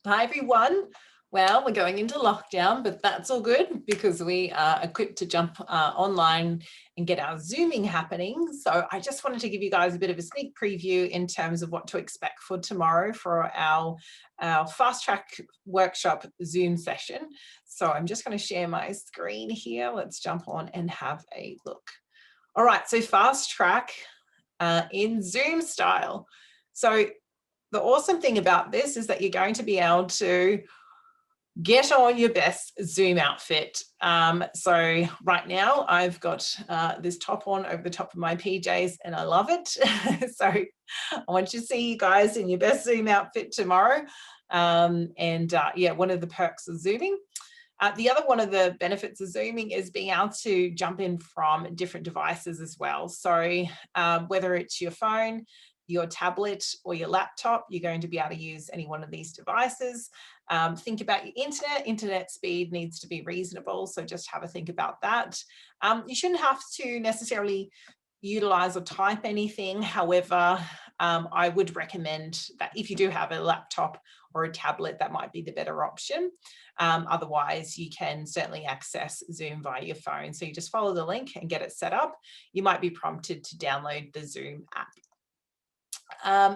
Hi everyone. Well, we're going into lockdown, but that's all good because we are equipped to jump online and get our Zooming happening. So I just wanted to give you guys a bit of a sneak preview in terms of what to expect for tomorrow for our Fast Track workshop Zoom session. So I'm just going to share my screen here. Let's jump on and have a look. All right, so Fast Track in Zoom style. So the awesome thing about this is that you're going to be able to get on your best Zoom outfit. So right now I've got this top on over the top of my PJs and I love it. So I want you to see you guys in your best Zoom outfit tomorrow. Yeah, one of the perks of Zooming. The other one of the benefits of Zooming is being able to jump in from different devices as well. So whether it's your phone, your tablet or your laptop, you're going to be able to use any one of these devices. Think about your internet speed needs to be reasonable. So just have a think about that. You shouldn't have to necessarily utilize or type anything. However, I would recommend that if you do have a laptop or a tablet, that might be the better option. Otherwise, you can certainly access Zoom via your phone. So you just follow the link and get it set up. You might be prompted to download the Zoom app.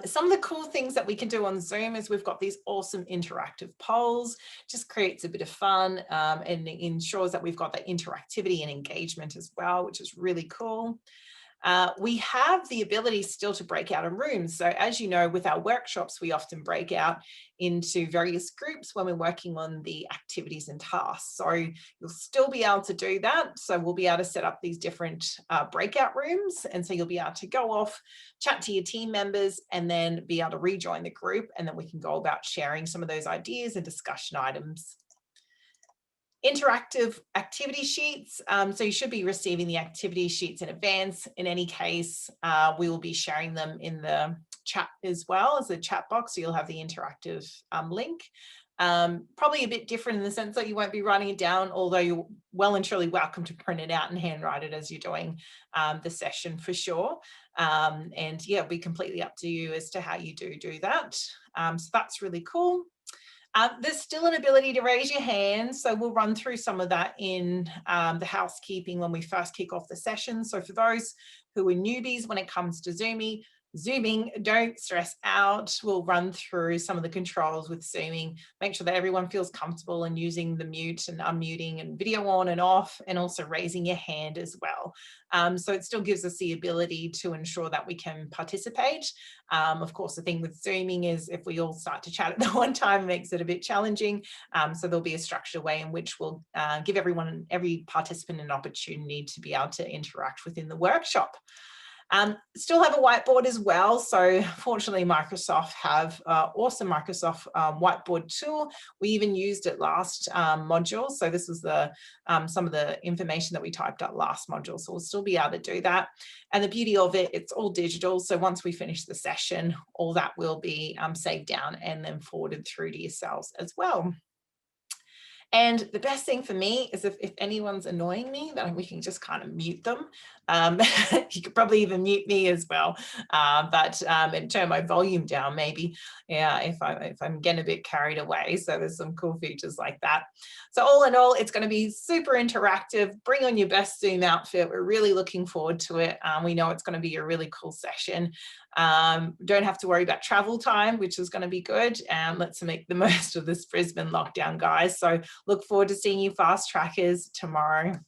Some of the cool things that we can do on Zoom is we've got these awesome interactive polls, just creates a bit of fun and ensures that we've got that interactivity and engagement as well, which is really cool. We have the ability still to break out in rooms. So as you know, with our workshops, we often break out into various groups when we're working on the activities and tasks. So you'll still be able to do that. So we'll be able to set up these different breakout rooms. And so you'll be able to go off, chat to your team members, and then be able to rejoin the group. And then we can go about sharing some of those ideas and discussion items. Interactive activity sheets. So you should be receiving the activity sheets in advance. In any case, we will be sharing them in the chat as well as the chat box. So you'll have the interactive link. Probably a bit different in the sense that you won't be writing it down, although you're well and truly welcome to print it out and handwrite it as you're doing the session for sure. And yeah, it'll be completely up to you as to how you do that. So that's really cool. There's still an ability to raise your hand, so we'll run through some of that in the housekeeping when we first kick off the session. So for those who are newbies when it comes to Zooming, don't stress out. We'll run through some of the controls with Zooming, make sure that everyone feels comfortable in using the mute and unmuting and video on and off, and also raising your hand as well. So it still gives us the ability to ensure that we can participate. Of course, the thing with Zooming is if we all start to chat at the one time, it makes it a bit challenging. So there'll be a structured way in which we'll give every participant an opportunity to be able to interact within the workshop. Still have a whiteboard as well. So fortunately, Microsoft have awesome Microsoft whiteboard tool. We even used it last module. So this is the some of the information that we typed up last module. So we'll still be able to do that. And the beauty of it, it's all digital. So once we finish the session, all that will be saved down and then forwarded through to yourselves as well. And the best thing for me is if anyone's annoying me, then we can just kind of mute them. You could probably even mute me as well, and turn my volume down maybe, yeah, if I'm getting a bit carried away. So there's some cool features like that. So all in all, it's going to be super interactive. Bring on your best Zoom outfit. We're really looking forward to it. We know it's going to be a really cool session. Don't have to worry about travel time, which is going to be good. And let's make the most of this Brisbane lockdown, guys. So look forward to seeing you Fast Trackers tomorrow.